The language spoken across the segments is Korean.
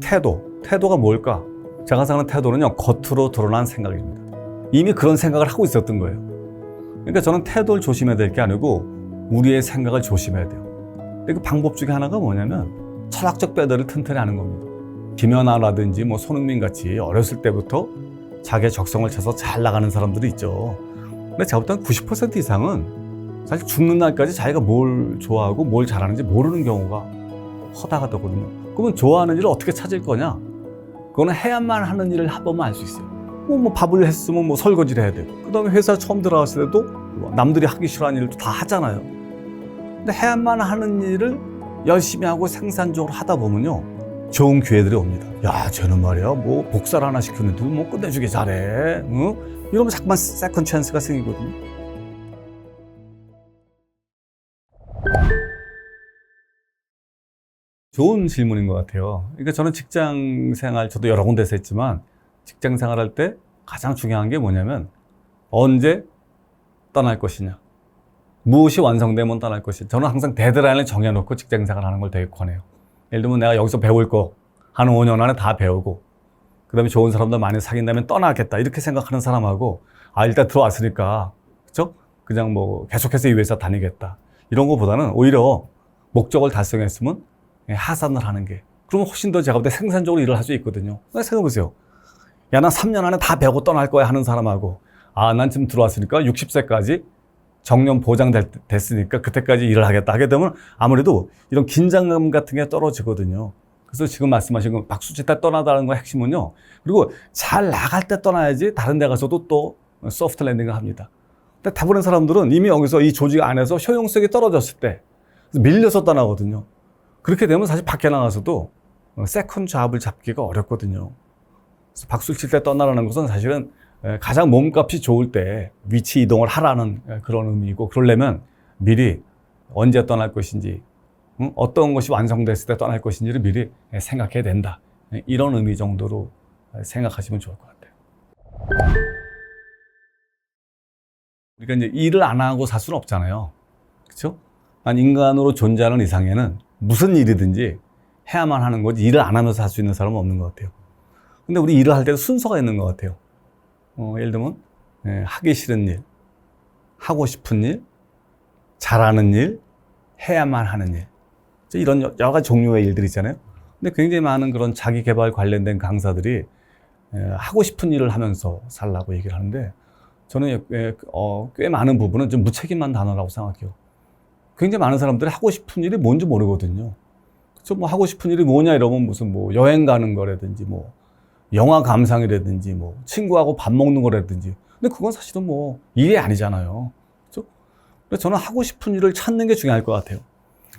태도가 뭘까? 제가 생각하는 태도는요, 겉으로 드러난 생각입니다. 이미 그런 생각을 하고 있었던 거예요. 그러니까 저는 태도를 조심해야 될 게 아니고 우리의 생각을 조심해야 돼요. 근데 그 방법 중에 하나가 뭐냐면 철학적 배들을 튼튼히 하는 겁니다. 김연아라든지 뭐 손흥민 같이 어렸을 때부터 자기의 적성을 찾아서 잘 나가는 사람들이 있죠. 근데 제가 볼 때는 90% 이상은 사실 죽는 날까지 자기가 뭘 좋아하고 뭘 잘하는지 모르는 경우가 허다하거든요. 그러면 좋아하는 일을 어떻게 찾을 거냐? 그거는 해야만 하는 일을 해보면 알 수 있어요. 뭐 밥을 했으면 뭐 설거지를 해야 되고, 그 다음에 회사 처음 들어갔을 때도 남들이 하기 싫어하는 일도 다 하잖아요. 근데 해야만 하는 일을 열심히 하고 생산적으로 하다 보면요, 좋은 기회들이 옵니다. 야, 쟤는 말이야, 뭐 복사를 하나 시켰는데도 뭐 끝내주게 잘해. 응? 이러면 자꾸만 세컨 찬스가 생기거든요. 좋은 질문인 것 같아요. 그러니까 저는 직장 생활, 저도 여러 군데서 했지만 직장 생활할 때 가장 중요한 게 뭐냐면 언제 떠날 것이냐, 무엇이 완성되면 떠날 것이냐. 저는 항상 데드라인을 정해놓고 직장 생활하는 걸 되게 권해요. 예를 들면 내가 여기서 배울 거 한 5년 안에 다 배우고 그 다음에 좋은 사람들 많이 사귄다면 떠나겠다 이렇게 생각하는 사람하고, 아 일단 들어왔으니까 그쵸? 그냥 뭐 계속해서 이 회사 다니겠다 이런 거보다는 오히려 목적을 달성했으면 하산을 하는 게, 그러면 훨씬 더 제가 볼 때 생산적으로 일을 할 수 있거든요. 생각해보세요. 야, 난 3년 안에 다 배우고 떠날 거야 하는 사람하고, 아, 난 지금 들어왔으니까 60세까지 정년 보장됐으니까 그때까지 일을 하겠다 하게 되면 아무래도 이런 긴장감 같은 게 떨어지거든요. 그래서 지금 말씀하신 건 박수 칠 때 떠나다는 거 핵심은요, 그리고 잘 나갈 때 떠나야지 다른 데 가서도 또 소프트 랜딩을 합니다. 근데 대부분의 사람들은 이미 여기서 이 조직 안에서 효용성이 떨어졌을 때 밀려서 떠나거든요. 그렇게 되면 사실 밖에 나가서도 세컨 잡을 잡기가 어렵거든요. 그래서 박수 칠 때 떠나라는 것은 사실은 가장 몸값이 좋을 때 위치 이동을 하라는 그런 의미이고, 그러려면 미리 언제 떠날 것인지, 어떤 것이 완성됐을 때 떠날 것인지를 미리 생각해야 된다. 이런 의미 정도로 생각하시면 좋을 것 같아요. 그러니까 이제 일을 안 하고 살 수는 없잖아요. 그렇죠? 난 인간으로 존재하는 이상에는 무슨 일이든지 해야만 하는 거지, 일을 안 하면서 할 수 있는 사람은 없는 것 같아요. 근데 우리 일을 할 때도 순서가 있는 것 같아요. 예를 들면 하기 싫은 일, 하고 싶은 일, 잘하는 일, 해야만 하는 일, 이런 여러 가지 종류의 일들이 있잖아요. 근데 굉장히 많은 그런 자기 개발 관련된 강사들이 하고 싶은 일을 하면서 살라고 얘기를 하는데, 저는 꽤 많은 부분은 좀 무책임한 단어라고 생각해요. 굉장히 많은 사람들이 하고 싶은 일이 뭔지 모르거든요. 그쵸? 뭐 하고 싶은 일이 뭐냐 이러면 무슨 뭐 여행 가는 거라든지 뭐 영화 감상이라든지 뭐 친구하고 밥 먹는 거라든지, 근데 그건 사실은 뭐 일이 아니잖아요. 그렇죠? 그래서 저는 하고 싶은 일을 찾는 게 중요할 것 같아요.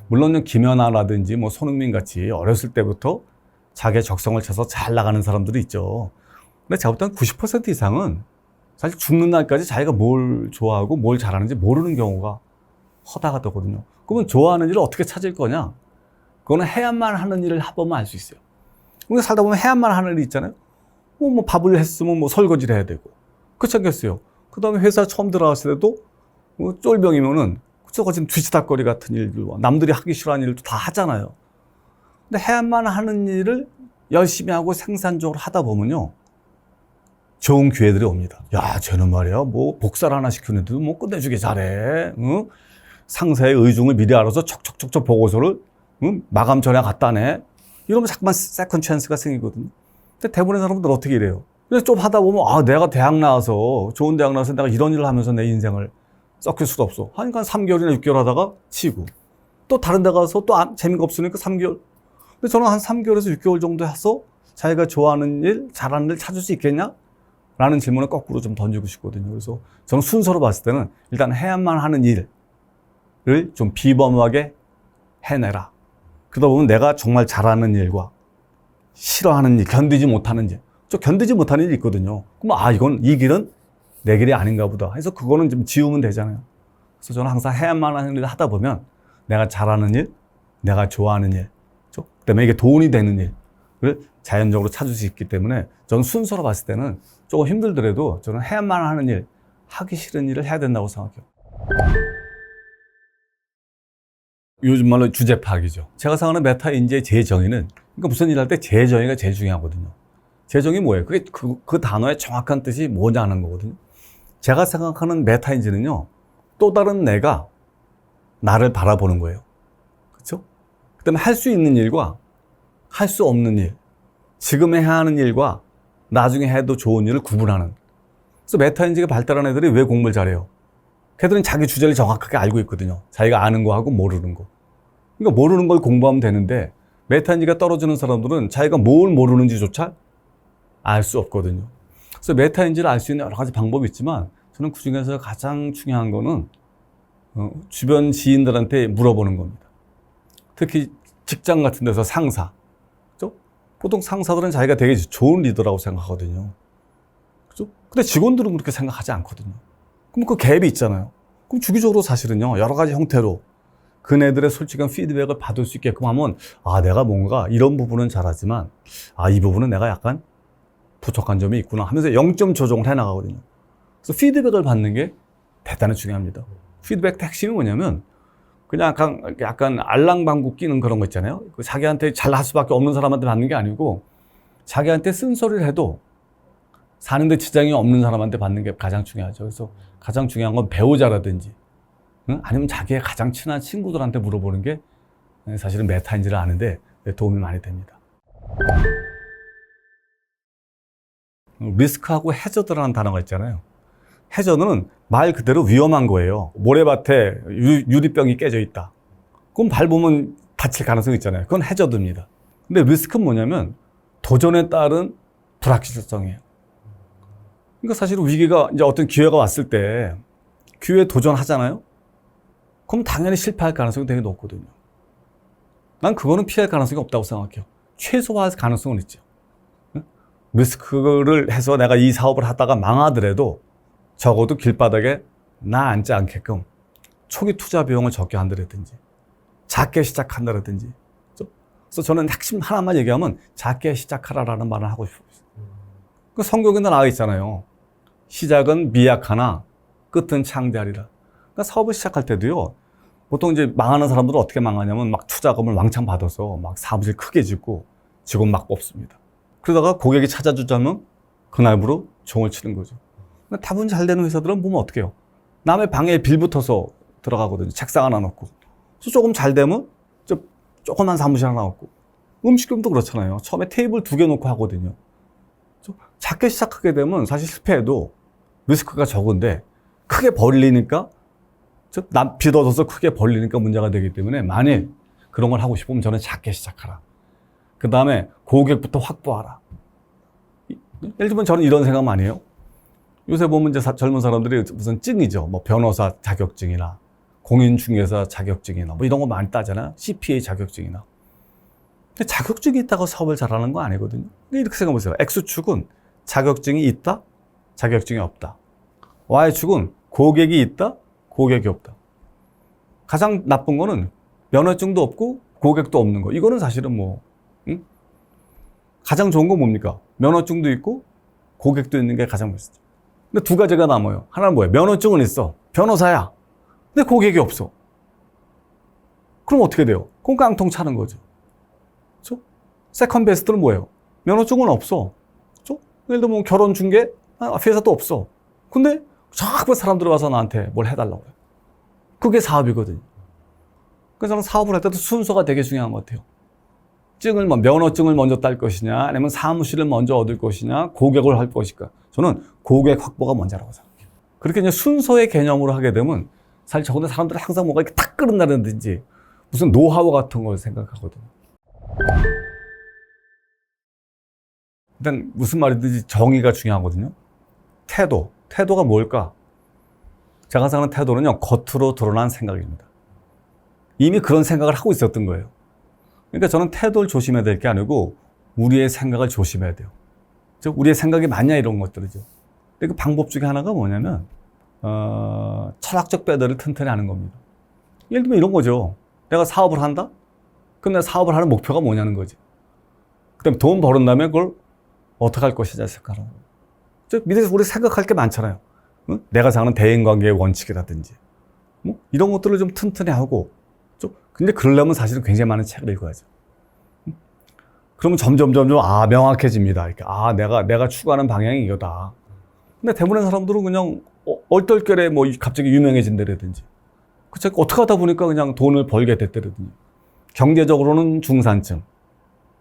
물론 김연아라든지 뭐 손흥민 같이 어렸을 때부터 자기의 적성을 찾아서 잘 나가는 사람들이 있죠. 근데 제가 볼 때는 90% 이상은 사실 죽는 날까지 자기가 뭘 좋아하고 뭘 잘하는지 모르는 경우가 허다하거든요. 그러면 좋아하는 일을 어떻게 찾을 거냐? 그거는 해야만 하는 일을 해보면 알 수 있어요. 우리가 살다 보면 해야만 하는 일이 있잖아요. 뭐 밥을 했으면 뭐 설거지를 해야 되고, 그렇지 않겠어요? 그 다음에 회사 처음 들어갔을 때도 뭐 쫄병이면은 저거 지금 뒤치다거리 같은 일들, 남들이 하기 싫어하는 일도 다 하잖아요. 근데 해야만 하는 일을 열심히 하고 생산적으로 하다 보면요, 좋은 기회들이 옵니다. 야, 쟤는 말이야, 뭐 복사를 하나 시켰는데도 뭐 끝내주게 잘해. 응? 상사의 의중을 미리 알아서 척척척척 보고서를 마감 전에 갖다 내. 이러면 자꾸만 세컨 찬스가 생기거든요. 근데 대부분의 사람들 어떻게 이래요? 그래서 좀 하다 보면, 아, 내가 대학 나와서, 좋은 대학 나와서 내가 이런 일을 하면서 내 인생을 썩힐 수도 없어. 하니까 3개월이나 6개월 하다가 치고, 또 다른 데 가서 또 재미가 없으니까 3개월. 근데 저는 한 3개월에서 6개월 정도 해서 자기가 좋아하는 일, 잘하는 일 찾을 수 있겠냐? 라는 질문을 거꾸로 좀 던지고 싶거든요. 그래서 저는 순서로 봤을 때는 일단 해야만 하는 일을 좀 비범하게 해내라. 그러다 보면 내가 정말 잘하는 일과 싫어하는 일, 견디지 못하는 일, 저 견디지 못하는 일이 있거든요. 그럼 이 길은 내 길이 아닌가 보다 해서 그거는 좀 지우면 되잖아요. 그래서 저는 항상 해야만 하는 일을 하다 보면 내가 잘하는 일, 내가 좋아하는 일, 그다음에 이게 돈이 되는 일을 자연적으로 찾을 수 있기 때문에 저는 순서로 봤을 때는 조금 힘들더라도 저는 해야만 하는 일, 하기 싫은 일을 해야 된다고 생각해요. 요즘 말로 주제 파악이죠. 제가 생각하는 메타 인재의 제 정의는 그러니까 무슨 일 할 때 재정의가 제일 중요하거든요. 재정이 뭐예요? 그게 그 단어의 정확한 뜻이 뭐냐는 거거든요. 제가 생각하는 메타인지는요, 또 다른 내가 나를 바라보는 거예요. 그렇죠? 그다음에 할 수 있는 일과 할 수 없는 일, 지금 해야 하는 일과 나중에 해도 좋은 일을 구분하는. 그래서 메타인지가 발달한 애들이 왜 공부를 잘해요? 걔들은 자기 주제를 정확하게 알고 있거든요. 자기가 아는 거하고 모르는 거. 그러니까 모르는 걸 공부하면 되는데, 메타인지가 떨어지는 사람들은 자기가 뭘 모르는지조차 알 수 없거든요. 그래서 메타인지를 알 수 있는 여러 가지 방법이 있지만, 저는 그 중에서 가장 중요한 거는 주변 지인들한테 물어보는 겁니다. 특히 직장 같은 데서 상사. 그죠? 보통 상사들은 자기가 되게 좋은 리더라고 생각하거든요. 그죠? 근데 직원들은 그렇게 생각하지 않거든요. 그럼 그 갭이 있잖아요. 그럼 주기적으로 사실은요, 여러 가지 형태로 그네들의 솔직한 피드백을 받을 수 있게끔 하면, 아, 내가 뭔가 이런 부분은 잘하지만, 아, 이 부분은 내가 약간 부족한 점이 있구나 하면서 0점 조정을 해나가거든요. 그래서 피드백을 받는 게 대단히 중요합니다. 피드백 핵심이 뭐냐면, 그냥 약간 알랑방구 끼는 그런 거 있잖아요. 자기한테 잘할 수밖에 없는 사람한테 받는 게 아니고, 자기한테 쓴소리를 해도 사는데 지장이 없는 사람한테 받는 게 가장 중요하죠. 그래서 가장 중요한 건 배우자라든지, 아니면 자기의 가장 친한 친구들한테 물어보는 게 사실은 메타인지를 아는데 도움이 많이 됩니다. 리스크하고 해저드라는 단어가 있잖아요. 해저드는 말 그대로 위험한 거예요. 모래밭에 유리병이 깨져 있다. 그럼 밟으면 다칠 가능성이 있잖아요. 그건 해저드입니다. 근데 리스크는 뭐냐면 도전에 따른 불확실성이에요. 그러니까 사실 위기가, 이제 어떤 기회가 왔을 때 기회에 도전하잖아요. 그럼 당연히 실패할 가능성이 되게 높거든요. 난 그거는 피할 가능성이 없다고 생각해요. 최소화할 가능성은 있죠. 리스크를 해서 내가 이 사업을 하다가 망하더라도 적어도 길바닥에 나 앉지 않게끔 초기 투자 비용을 적게 한다든지 작게 시작한다든지. 그래서 저는 핵심 하나만 얘기하면 작게 시작하라라는 말을 하고 싶어요. 그 성경에도 나와 있잖아요. 시작은 미약하나 끝은 창대하리라. 그러니까 사업을 시작할 때도요, 보통 이제 망하는 사람들은 어떻게 망하냐면 막 투자금을 왕창 받아서 막 사무실 크게 짓고 직원 막 뽑습니다. 그러다가 고객이 찾아주자면 그날부로 종을 치는 거죠. 다분 잘 되는 회사들은 보면 어떻게 해요? 남의 방에 빌 붙어서 들어가거든요. 책상 하나 놓고. 그래서 조금 잘 되면 조그만 사무실 하나 놓고. 음식점도 그렇잖아요. 처음에 테이블 2개 놓고 하거든요. 작게 시작하게 되면 사실 실패해도 리스크가 적은데 크게 벌리니까, 남 빚 얻어서 크게 벌리니까 문제가 되기 때문에 만일 그런 걸 하고 싶으면 저는 작게 시작하라. 그 다음에 고객부터 확보하라. 예를 들면 저는 이런 생각 많이 해요. 요새 보면 이제 젊은 사람들이 무슨 증이죠. 뭐 변호사 자격증이나 공인중개사 자격증이나 뭐 이런 거 많이 따잖아요. CPA 자격증이나. 근데 자격증이 있다고 사업을 잘하는 거 아니거든요. 이렇게 생각해 보세요. X축은 자격증이 있다, 자격증이 없다. Y축은 고객이 있다, 고객이 없다. 가장 나쁜 거는 면허증도 없고 고객도 없는 거. 이거는 사실은 뭐, 가장 좋은 건 뭡니까? 면허증도 있고 고객도 있는 게 가장 멋있죠. 근데 두 가지가 남아요. 하나는 뭐예요? 면허증은 있어. 변호사야. 근데 고객이 없어. 그럼 어떻게 돼요? 그럼 깡통 차는 거죠. 그렇죠? 세컨 베스트는 뭐예요? 면허증은 없어. 그렇죠? 예를 들면 결혼 중개 회사도 없어. 근데 자꾸 사람들이 와서 나한테 뭘 해달라고 해요. 그게 사업이거든요. 그래서 저는 사업을 할 때도 순서가 되게 중요한 것 같아요. 면허증을 먼저 딸 것이냐, 아니면 사무실을 먼저 얻을 것이냐, 고객을 할 것일까. 저는 고객 확보가 먼저라고 생각해요. 그렇게 이제 순서의 개념으로 하게 되면 사실 저근데 사람들은 항상 뭔가 이렇게 탁 끓는다든지 무슨 노하우 같은 걸 생각하거든요. 일단 무슨 말이든지 정의가 중요하거든요. 태도가 뭘까? 제가 생각하는 태도는요, 겉으로 드러난 생각입니다. 이미 그런 생각을 하고 있었던 거예요. 그러니까 저는 태도를 조심해야 될 게 아니고 우리의 생각을 조심해야 돼요. 즉 우리의 생각이 맞냐 이런 것들이죠. 그 방법 중에 하나가 뭐냐면 철학적 배들을 튼튼히 하는 겁니다. 예를 들면 이런 거죠. 내가 사업을 한다? 그럼 내가 사업을 하는 목표가 뭐냐는 거지. 그다음에 돈 버는 다음에 그걸 어떻게 할 것이냐 생각하는 거예요. 즉 밑에서 우리 생각할 게 많잖아요. 응? 내가 생각하는 대인관계의 원칙이라든지 뭐 이런 것들을 좀 튼튼히 하고 근데 그러려면 사실은 굉장히 많은 책을 읽어야죠. 그러면 점점 명확해집니다. 이렇게 내가 추구하는 방향이 이거다. 근데 대부분의 사람들은 그냥 얼떨결에 뭐 갑자기 유명해진다라든지, 그쵸? 어떻게 하다 보니까 그냥 돈을 벌게 됐다라든지, 경제적으로는 중산층,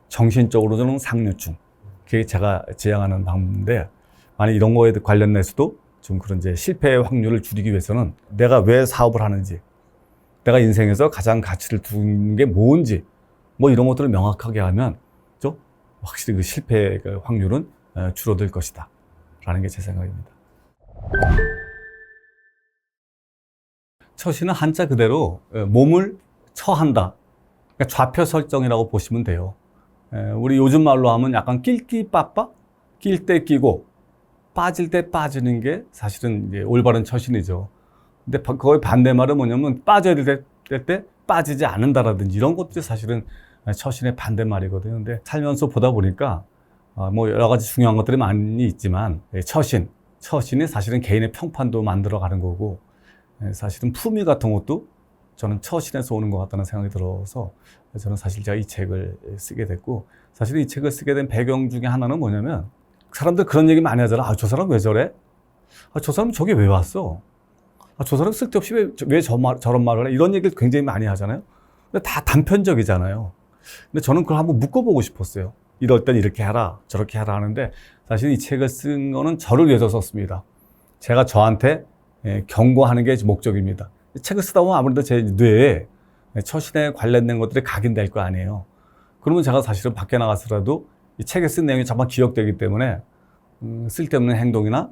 정신적으로는 상류층. 그게 제가 지향하는 방법인데, 만약 이런 거에 관련해서도 좀 그런 이제 실패의 확률을 줄이기 위해서는 내가 왜 사업을 하는지, 내가 인생에서 가장 가치를 두는 게 뭔지, 뭐 이런 것들을 명확하게 하면 좀 확실히 그 실패의 확률은 줄어들 것이다 라는 게 제 생각입니다. 처신은 한자 그대로 몸을 처한다, 그러니까 좌표 설정이라고 보시면 돼요. 우리 요즘 말로 하면 약간 낄끼빠빠, 낄 때 끼고 빠질 때 빠지는 게 사실은 이제 올바른 처신이죠. 근데 거의 반대말은 뭐냐면 빠져야 될 때 빠지지 않는다라든지 이런 것들이 사실은 처신의 반대말이거든요. 근데 살면서 보다 보니까 뭐 여러 가지 중요한 것들이 많이 있지만 처신이 사실은 개인의 평판도 만들어 가는 거고, 사실은 품위 같은 것도 저는 처신에서 오는 것 같다는 생각이 들어서 저는 사실 제가 이 책을 쓰게 됐고, 사실 이 책을 쓰게 된 배경 중에 하나는 뭐냐면, 사람들 그런 얘기 많이 하잖아. 저 사람 왜 저래? 저 사람 저기 왜 왔어? 저 사람 쓸데없이 왜 저런 말을 해? 이런 얘기를 굉장히 많이 하잖아요. 근데 다 단편적이잖아요. 근데 저는 그걸 한번 묶어보고 싶었어요. 이럴 땐 이렇게 해라, 저렇게 해라 하는데, 사실 이 책을 쓴 거는 저를 위해서 썼습니다. 제가 저한테 경고하는 게 목적입니다. 책을 쓰다 보면 아무래도 제 뇌에 처신에 관련된 것들이 각인될 거 아니에요. 그러면 제가 사실은 밖에 나가서라도 이 책에 쓴 내용이 잠깐 기억되기 때문에 쓸데없는 행동이나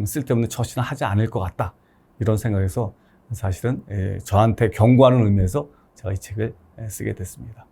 쓸데없는 처신을 하지 않을 것 같다, 이런 생각에서 사실은 저한테 경고하는 의미에서 제가 이 책을 쓰게 됐습니다.